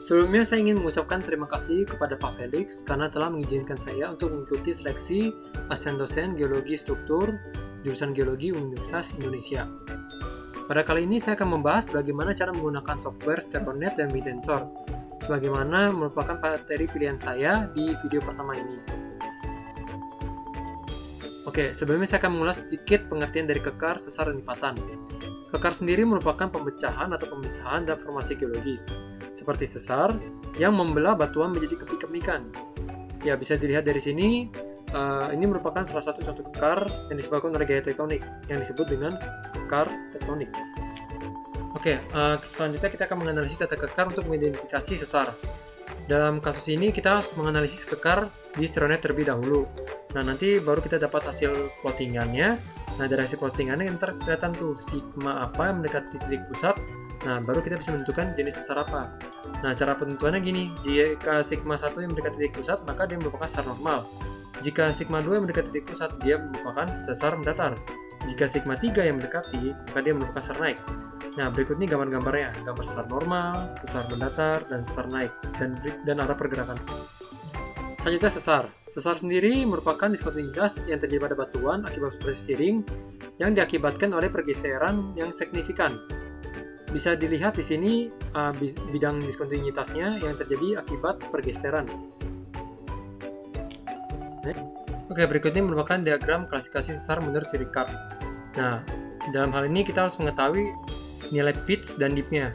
Sebelumnya saya ingin mengucapkan terima kasih kepada Pak Felix karena telah mengizinkan saya untuk mengikuti seleksi asisten dosen Geologi Struktur jurusan Geologi Universitas Indonesia. Pada kali ini saya akan membahas bagaimana cara menggunakan software StereoNet dan WinTensor, sebagaimana merupakan materi pilihan saya di video pertama ini. Oke, sebelumnya saya akan mengulas sedikit pengertian dari kekar, sesar, dan lipatan. Kekar sendiri merupakan pemecahan atau pemisahan dalam formasi geologis, seperti sesar yang membelah batuan menjadi kepik-kepikan. Ya, bisa dilihat dari sini, ini merupakan salah satu contoh kekar yang disebabkan oleh gaya tektonik, yang disebut dengan kekar tektonik. Oke, selanjutnya kita akan menganalisis data kekar untuk mengidentifikasi sesar. Dalam kasus ini, kita harus menganalisis kekar di StereoNet terlebih dahulu. Nah, nanti baru kita dapat hasil plottingannya. Nah, dari hasil plottingannya ntar kelihatan tuh sigma apa yang mendekati titik pusat. Nah, baru kita bisa menentukan jenis sesar apa. Nah, cara penentuannya gini, jika sigma 1 yang mendekati titik pusat, maka dia merupakan sesar normal. Jika sigma 2 yang mendekati titik pusat, dia merupakan sesar mendatar. Jika sigma 3 yang mendekati, maka dia merupakan sesar naik. Nah, berikut ini gambar-gambarnya, gambar sesar normal, sesar mendatar, dan sesar naik, dan arah pergerakan. Selanjutnya sesar. Sesar sendiri merupakan diskontinuitas yang terjadi pada batuan akibat proses shearing yang diakibatkan oleh pergeseran yang signifikan. Bisa dilihat di sini bidang diskontinuitasnya yang terjadi akibat pergeseran. Oke, berikutnya merupakan diagram klasifikasi sesar menurut ciri Karp. Nah, dalam hal ini kita harus mengetahui nilai pitch dan dipnya.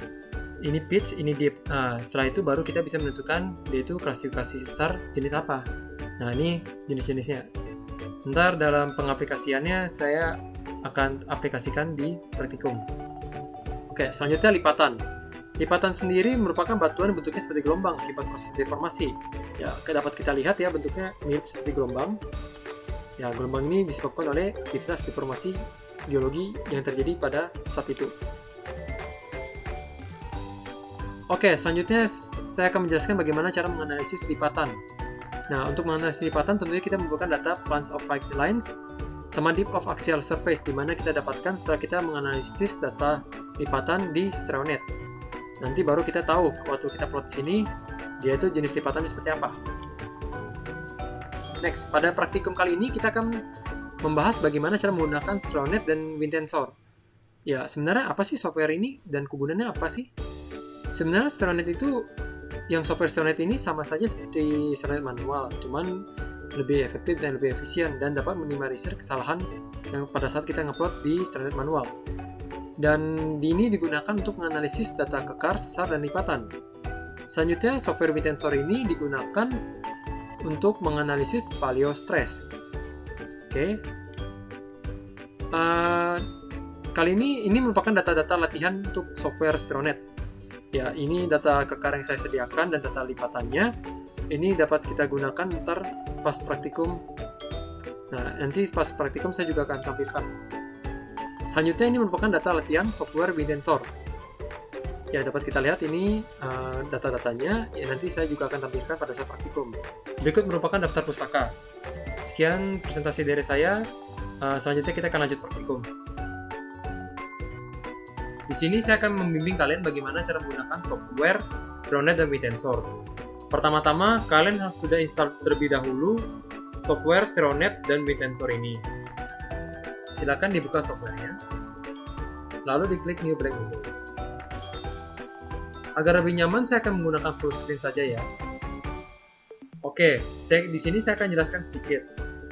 Ini pitch, ini dip. Setelah itu baru kita bisa menentukan dia itu klasifikasi sesar jenis apa. Nah, ini jenis-jenisnya. Ntar dalam pengaplikasiannya saya akan aplikasikan di praktikum. Oke, selanjutnya lipatan. Lipatan sendiri merupakan batuan bentuknya seperti gelombang akibat proses deformasi. Ya, dapat kita lihat ya bentuknya mirip seperti gelombang. Ya, gelombang ini disebabkan oleh aktivitas deformasi geologi yang terjadi pada saat itu. Oke, selanjutnya saya akan menjelaskan bagaimana cara menganalisis lipatan. Nah, untuk menganalisis lipatan tentunya kita membutuhkan data plans of like lines sama dip of axial surface, di mana kita dapatkan setelah kita menganalisis data lipatan di StereoNet. Nanti baru kita tahu waktu kita plot sini dia itu jenis lipatannya seperti apa. Next, pada praktikum kali ini kita akan membahas bagaimana cara menggunakan StereoNet dan WinTensor. Ya, sebenarnya apa sih software ini dan kegunaannya apa sih? Sebenarnya StereoNet itu, yang software StereoNet ini sama saja seperti StereoNet manual, cuman lebih efektif dan lebih efisien dan dapat minimalisir kesalahan yang pada saat kita ngupload di StereoNet manual. Dan ini digunakan untuk menganalisis data kekar, sesar, dan lipatan. Selanjutnya, software WinTensor ini digunakan untuk menganalisis paleostress. Oke. Kali ini merupakan data-data latihan untuk software StereoNet. Ya, ini data kekar yang saya sediakan dan data lipatannya. Ini dapat kita gunakan ntar pas praktikum. Nah, nanti pas praktikum saya juga akan tampilkan. Selanjutnya ini merupakan data latihan software WinTensor. Ya, dapat kita lihat ini data-datanya. Ya, nanti saya juga akan tampilkan pada saat praktikum. Berikut merupakan daftar pustaka. Sekian presentasi dari saya. Selanjutnya kita akan lanjut praktikum. Di sini saya akan membimbing kalian bagaimana cara menggunakan software StereoNet dan WinTensor. Pertama-tama, kalian harus sudah install terlebih dahulu software StereoNet dan WinTensor ini. Silakan dibuka softwarenya, lalu diklik New Blank Window. Agar lebih nyaman, saya akan menggunakan full screen saja ya. Oke, di sini saya akan jelaskan sedikit.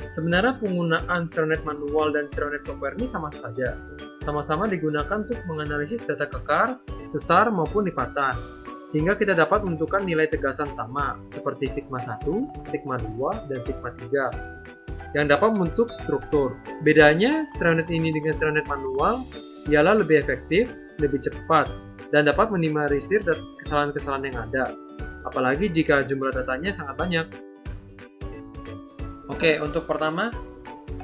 Sebenarnya penggunaan StereoNet manual dan StereoNet software ini sama saja. Sama-sama digunakan untuk menganalisis data kekar, sesar maupun lipatan, sehingga kita dapat menentukan nilai tegasan utama seperti sigma 1, sigma 2, dan sigma 3 yang dapat membentuk struktur. Bedanya StereoNet ini dengan StereoNet manual ialah lebih efektif, lebih cepat, dan dapat minimalisir kesalahan-kesalahan yang ada, apalagi jika jumlah datanya sangat banyak. Oke, untuk pertama,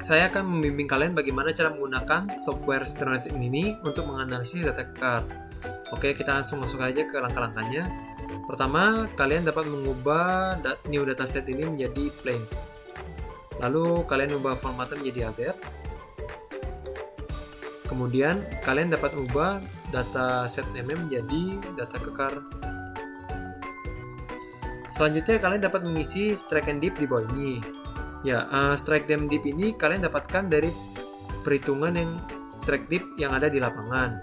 saya akan membimbing kalian bagaimana cara menggunakan software StereoNet ini untuk menganalisis data kekar. Oke, kita langsung masuk aja ke langkah-langkahnya. Pertama, kalian dapat mengubah new dataset ini menjadi planes. Lalu kalian ubah formatnya menjadi AZ. Kemudian kalian dapat ubah data set MM menjadi data kekar. Selanjutnya kalian dapat mengisi strike and dip di bawah ini. Ya, strike and dip ini kalian dapatkan dari perhitungan yang strike dip yang ada di lapangan.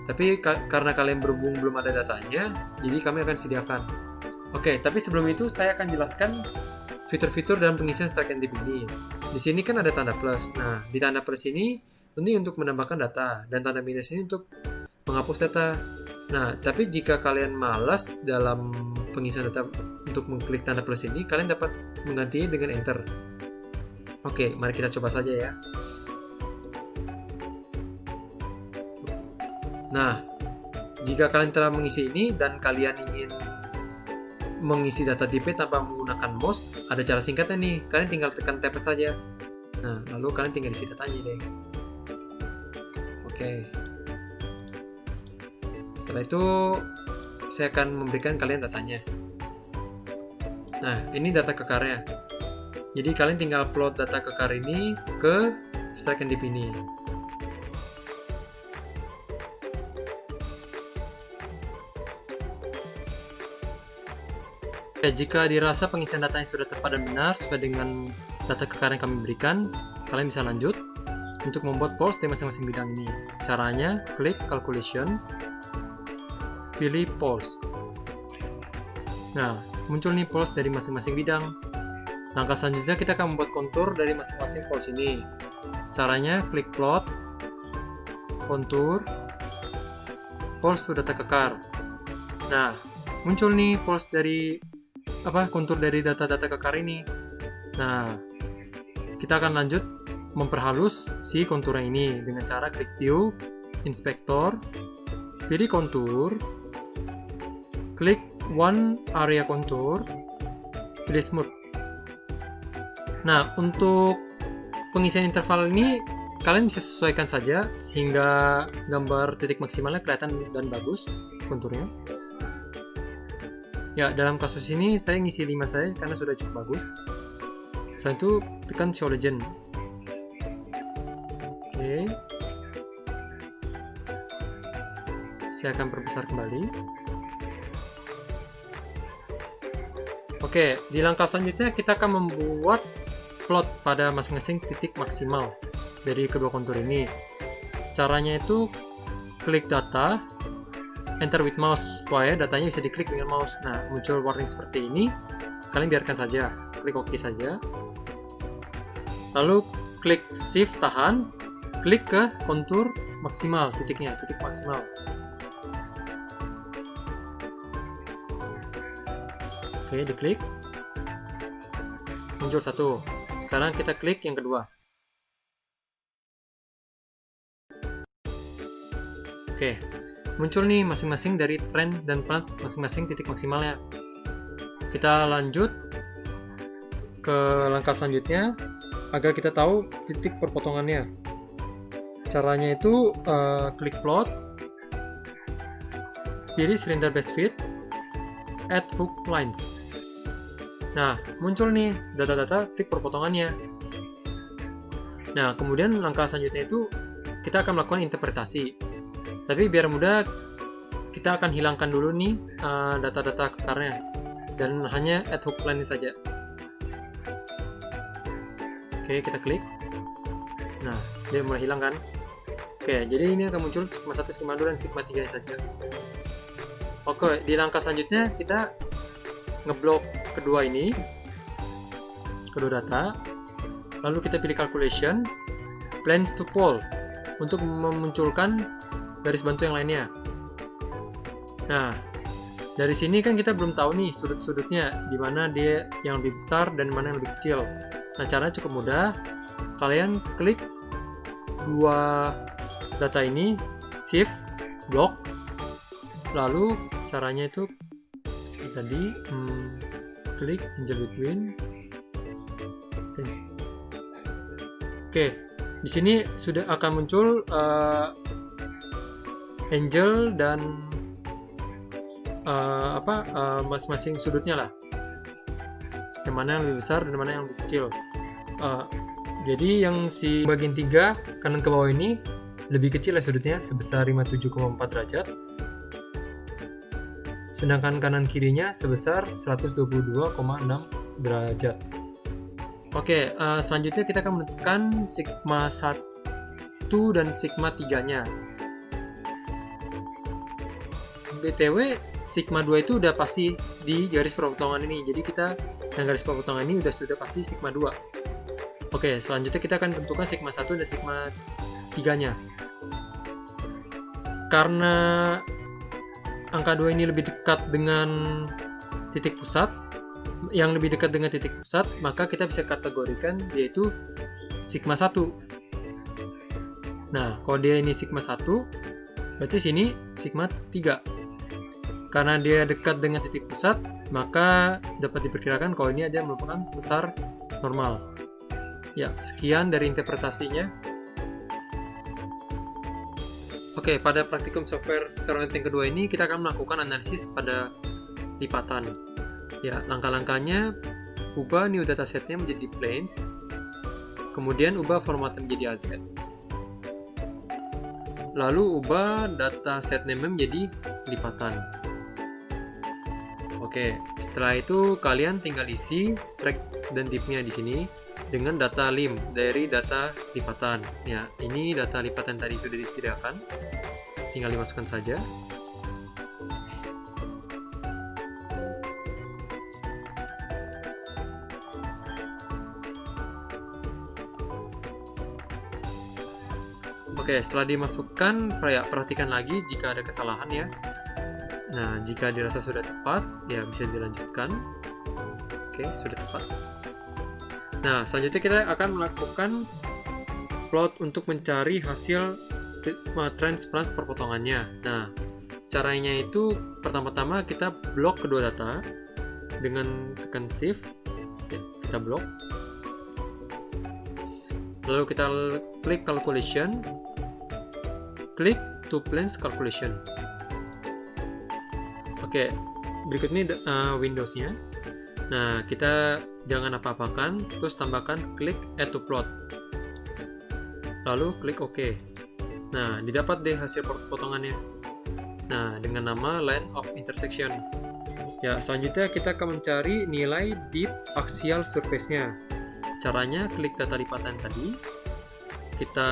Tapi karena kalian berhubung belum ada datanya, jadi kami akan sediakan. Oke, tapi sebelum itu saya akan jelaskan fitur-fitur dalam pengisian strike and dip ini. Di sini kan ada tanda plus. Nah, di tanda plus ini untuk menambahkan data, dan tanda minus ini untuk menghapus data. Nah, tapi jika kalian malas dalam pengisian data untuk mengklik tanda plus ini, kalian dapat menggantinya dengan enter. Oke, mari kita coba saja ya. Nah, jika kalian telah mengisi ini dan kalian ingin mengisi data DP tanpa menggunakan mouse, ada cara singkatnya nih. Kalian tinggal tekan tab saja. Nah, lalu kalian tinggal isi datanya deh. Oke. Setelah itu, saya akan memberikan kalian datanya. Nah, ini data kekarnya. Jadi kalian tinggal plot data kekar ini ke strike and dip ini. Jika dirasa pengisian datanya sudah tepat dan benar sesuai dengan data kekar yang kami berikan, kalian bisa lanjut untuk membuat polls di masing-masing bidang ini. Caranya, klik calculation, pilih polls. Nah, muncul nih polls dari masing-masing bidang. Langkah selanjutnya kita akan membuat kontur dari masing-masing polls ini. Caranya, klik plot, kontur, polls to data kekar. Nah, muncul nih polls dari kontur dari data-data kekar ini. Nah, kita akan lanjut memperhalus si konturnya ini dengan cara klik view, inspector, pilih kontur, klik one area kontur, pilih smooth. Nah, untuk pengisian interval ini kalian bisa sesuaikan saja sehingga gambar titik maksimalnya kelihatan dan bagus konturnya. Ya, dalam kasus ini saya ngisi 5 saja karena sudah cukup bagus. Setelah itu tekan show legend. Oke. Saya akan perbesar kembali. Oke, di langkah selanjutnya kita akan membuat plot pada masing-masing titik maksimal dari kedua kontur ini. Caranya itu klik data, enter with mouse supaya datanya bisa diklik dengan mouse. Nah, muncul warning seperti ini. Kalian biarkan saja, klik OK saja. Lalu klik shift tahan, klik ke kontur maksimal, titik maksimal. Oke, diklik. Muncul satu. Sekarang kita klik yang kedua. Oke. Muncul nih masing-masing dari trend dan plan masing-masing titik maksimalnya. Kita lanjut ke langkah selanjutnya agar kita tahu titik perpotongannya. Caranya itu klik plot, pilih cylinder base fit, add hook lines. Nah, muncul nih data-data titik perpotongannya. Nah, kemudian langkah selanjutnya itu kita akan melakukan interpretasi. Tapi biar mudah, kita akan hilangkan dulu nih data-data kekarnya dan hanya add hook line saja. Oke, kita klik. Nah, dia mulai hilang kan? Oke, jadi ini akan muncul sigma 1, sigma 2, dan sigma 3 saja. Oke, di langkah selanjutnya kita ngeblok kedua ini, kedua data. Lalu kita pilih calculation, plans to poll untuk memunculkan garis bantu yang lainnya. Nah, dari sini kan kita belum tahu nih sudut-sudutnya, di mana dia yang lebih besar dan mana yang lebih kecil. Nah, caranya cukup mudah. Kalian klik dua data ini, shift, block, lalu caranya itu seperti tadi, klik angel between. Oke, di sini sudah akan muncul angel dan masing-masing sudutnya lah, yang mana yang lebih besar dan mana yang lebih kecil. Jadi yang si bagian 3 kanan ke bawah ini lebih kecil ya sudutnya, sebesar 57,4 derajat. sedangkan kanan kirinya sebesar 122,6 derajat. Oke, selanjutnya kita akan menentukan sigma 1 dan sigma 3-nya. BTW, sigma 2 itu udah pasti di garis perpotongan ini. Jadi kita yang garis perpotongan ini sudah pasti sigma 2. Oke, selanjutnya kita akan tentukan sigma 1 dan sigma 3-nya. Karena angka 2 ini lebih dekat dengan titik pusat, maka kita bisa kategorikan yaitu sigma 1. Nah, kalau dia ini sigma 1, berarti sini sigma 3. Karena dia dekat dengan titik pusat, maka dapat diperkirakan kalau ini ada merupakan sesar normal. Ya, sekian dari interpretasinya. Oke, pada praktikum software StairNet yang kedua ini, kita akan melakukan analisis pada lipatan. Ya, langkah-langkahnya, ubah new datasetnya menjadi planes, kemudian ubah formatnya menjadi AZ. Lalu ubah dataset name menjadi lipatan. Oke, setelah itu kalian tinggal isi strike dan div-nya di sini dengan data lim dari data lipatan. Ya, ini data lipatan tadi sudah disediakan. Tinggal dimasukkan saja. Oke, setelah dimasukkan, perhatikan lagi jika ada kesalahan ya. Nah, jika dirasa sudah tepat, ya bisa dilanjutkan. Oke, sudah tepat. Nah, selanjutnya kita akan melakukan plot untuk mencari hasil transplant perpotongannya. Nah, caranya itu pertama-tama kita blok kedua data dengan tekan shift. Ya, kita blok. Lalu kita klik calculation, klik to planes calculation. Oke, berikut ini Windows-nya. Nah, kita jangan apa-apakan, terus tambahkan klik add to plot. Lalu klik OK. Nah, didapat deh hasil potongannya. Nah, dengan nama line of intersection. Ya, selanjutnya kita akan mencari nilai deep axial surface-nya. Caranya klik data lipatan tadi. Kita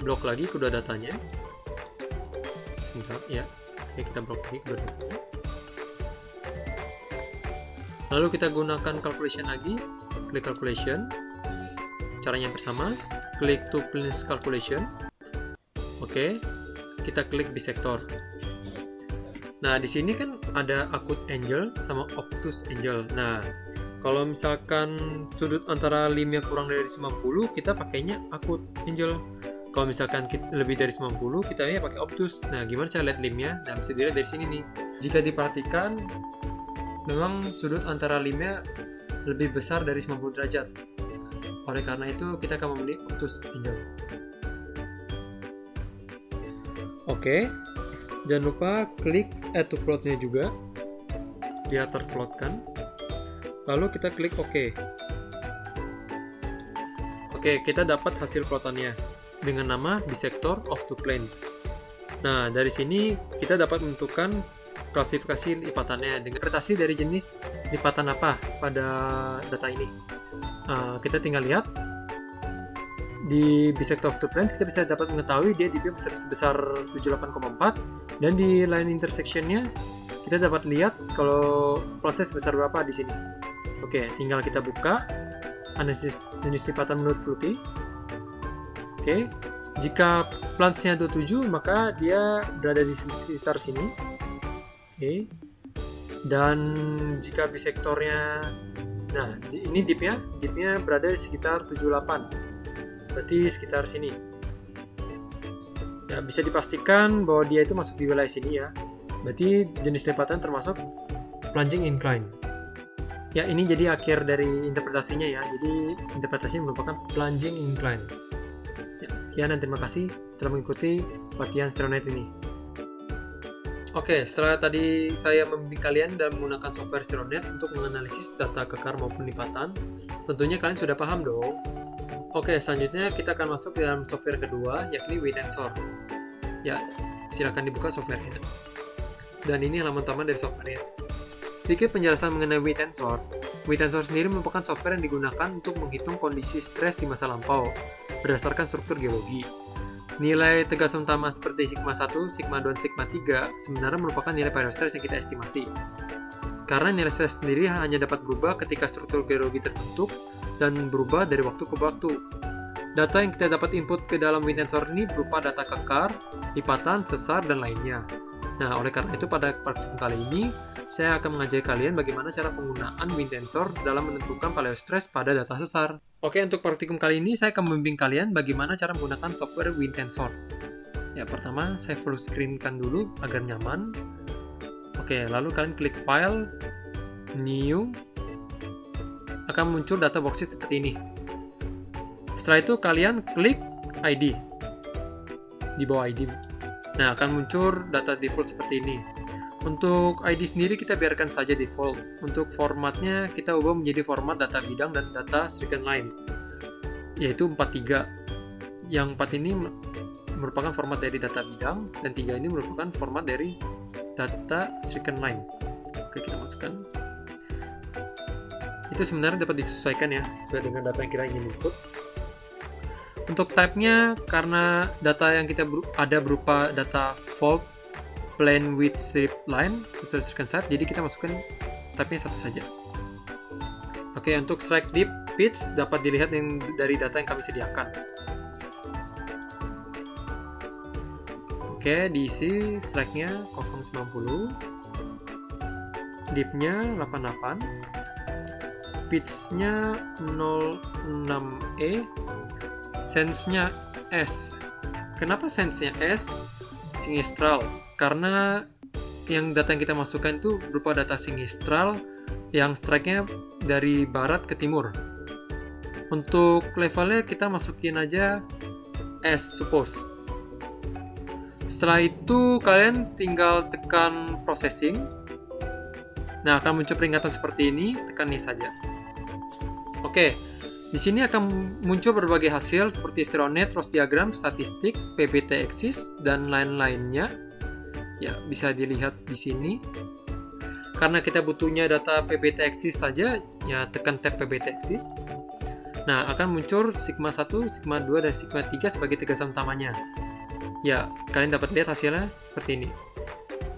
blok lagi kedua datanya. Sebentar, ya. Oke, kita blok lagi kedua datanya. Lalu kita gunakan calculation lagi. Klik calculation. Caranya yang sama. Klik to planes calculation. Oke, kita klik bisector. Nah, di sini kan ada acute angle sama obtuse angle. Nah, kalau misalkan sudut antara limnya kurang dari 90, kita pakainya acute angle. Kalau misalkan lebih dari 90, kita pakai obtuse. Nah, gimana cara lihat limnya? Nah, bisa dilihat dari sini nih. Jika diperhatikan, memang sudut antara limnya lebih besar dari 90 derajat. Oleh karena itu, kita akan memilih obtuse angle. Oke, jangan lupa klik add to plot-nya juga, biar terplotkan. Lalu kita klik OK. Oke, kita dapat hasil plotannya dengan nama bisector of two planes. Nah, dari sini kita dapat menentukan klasifikasi lipatannya dengan interpretasi dari jenis lipatan apa pada data ini. Kita tinggal lihat di bisector of two planes, kita bisa dapat mengetahui dia dip-nya sebesar 78,4, dan di line intersection-nya kita dapat lihat kalau plot-nya sebesar berapa di sini. Oke, tinggal kita buka analisis jenis lipatan menurut Fluty. Oke, jika plans-nya 27, maka dia berada di sekitar sini. Oke, dan jika bisektornya, nah ini dipnya berada di sekitar 78, berarti sekitar sini. Ya, bisa dipastikan bahwa dia itu masuk di wilayah sini ya. Berarti jenis lipatan termasuk plunging incline. Ya, ini jadi akhir dari interpretasinya ya. Jadi interpretasinya merupakan plunging incline. Ya, sekian dan terima kasih telah mengikuti pelatihan StairNet ini. Oke, setelah tadi saya membimbing kalian dalam menggunakan software StairNet untuk menganalisis data kekar maupun lipatan, tentunya kalian sudah paham dong. Oke, selanjutnya kita akan masuk ke dalam software kedua, yakni WinTensor. Ya, silakan dibuka softwarenya. dan ini halaman utama dari softwarenya. Sedikit penjelasan mengenai WeTensor. WeTensor sendiri merupakan software yang digunakan untuk menghitung kondisi stres di masa lampau berdasarkan struktur geologi. Nilai tegasan utama seperti sigma 1, sigma 2, dan sigma 3 sebenarnya merupakan nilai stres yang kita estimasi. Karena nilai stres sendiri hanya dapat berubah ketika struktur geologi terbentuk dan berubah dari waktu ke waktu. Data yang kita dapat input ke dalam WeTensor ini berupa data kekar, lipatan, sesar, dan lainnya. Nah, oleh karena itu pada praktikum kali ini, saya akan mengajari kalian bagaimana cara penggunaan WeTensor dalam menentukan paleostress pada data sesar. Oke, untuk praktikum kali ini saya akan membimbing kalian bagaimana cara menggunakan software WeTensor. Ya, pertama saya full screen-kan dulu agar nyaman. Oke, lalu kalian klik File, New, akan muncul data worksheet seperti ini. Setelah itu kalian klik ID di bawah ID. Nah, akan muncul data default seperti ini. Untuk ID sendiri kita biarkan saja default. Untuk formatnya kita ubah menjadi format data bidang dan data stricken line, yaitu 43. Yang 4 ini merupakan format dari data bidang dan 3 ini merupakan format dari data stricken line. Oke, kita masukkan. Itu sebenarnya dapat disesuaikan ya sesuai dengan data yang kita ingin input. Untuk type-nya, karena data yang kita ada berupa data fault, plane width strip line, berdasarkan set, jadi kita masukkan type-nya satu saja. Oke, untuk strike deep pitch dapat dilihat dari data yang kami sediakan. Oke, diisi strike-nya 090, deep-nya 88, pitch-nya 06E, sense-nya S. Kenapa sense-nya S? Sinistral. Karena yang data yang kita masukkan itu berupa data sinistral yang strike-nya dari barat ke timur. Untuk levelnya kita masukin aja S, suppose. Setelah itu kalian tinggal tekan processing. Nah, akan muncul peringatan seperti ini, tekan ini saja. Oke. Di sini akan muncul berbagai hasil seperti Stereonet, Ross diagram, statistik, PBT axis, dan lain-lainnya. Ya, bisa dilihat di sini. Karena kita butuhnya data PBT axis saja, ya tekan tab PBT axis. Nah, akan muncul sigma 1, sigma 2, dan sigma 3 sebagai tegasan utamanya. Ya, kalian dapat lihat hasilnya seperti ini.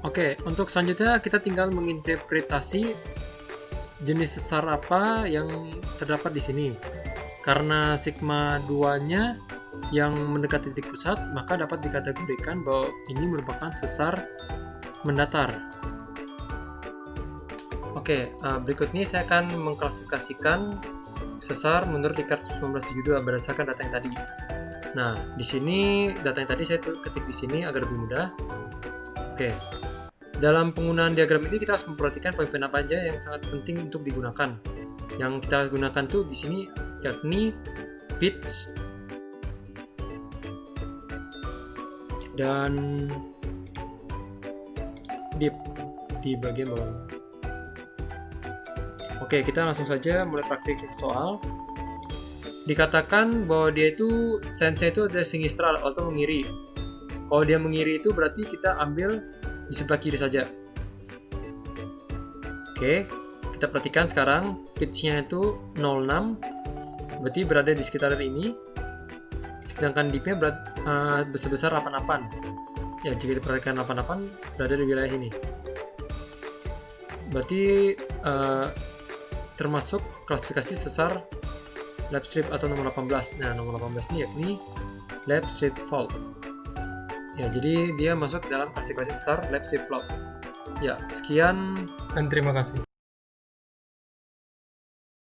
Oke, untuk selanjutnya kita tinggal menginterpretasi jenis sesar apa yang terdapat di sini. Karena sigma 2-nya yang mendekati titik pusat, maka dapat dikategorikan bahwa ini merupakan sesar mendatar. Oke, berikut ini saya akan mengklasifikasikan sesar menurut ICAR 1972 berdasarkan data yang tadi. Nah, di sini data yang tadi saya ketik di sini agar lebih mudah. Oke. Dalam penggunaan diagram ini kita harus memperhatikan poin-poin apa aja yang sangat penting untuk digunakan. Yang kita gunakan tuh di sini yakni pitch dan deep di bagian bawahnya. Oke, kita langsung saja mulai praktik soal. Dikatakan bahwa dia itu sense-nya itu ada sinistral atau mengiri. Kalau dia mengiri itu berarti kita ambil di sebelah kiri saja. Oke, kita perhatikan sekarang pitch-nya itu 06, berarti berada di sekitaran ini. Sedangkan deep-nya sebesar 88. Ya, jika diperhatikan 88 berada di wilayah ini. Berarti termasuk klasifikasi sesar lap strip atau nomor 18. Nah, nomor 18 ini yakni lap strip fault. Ya, jadi dia masuk dalam klasifikasi sesar lap strip fault. Ya, sekian dan terima kasih.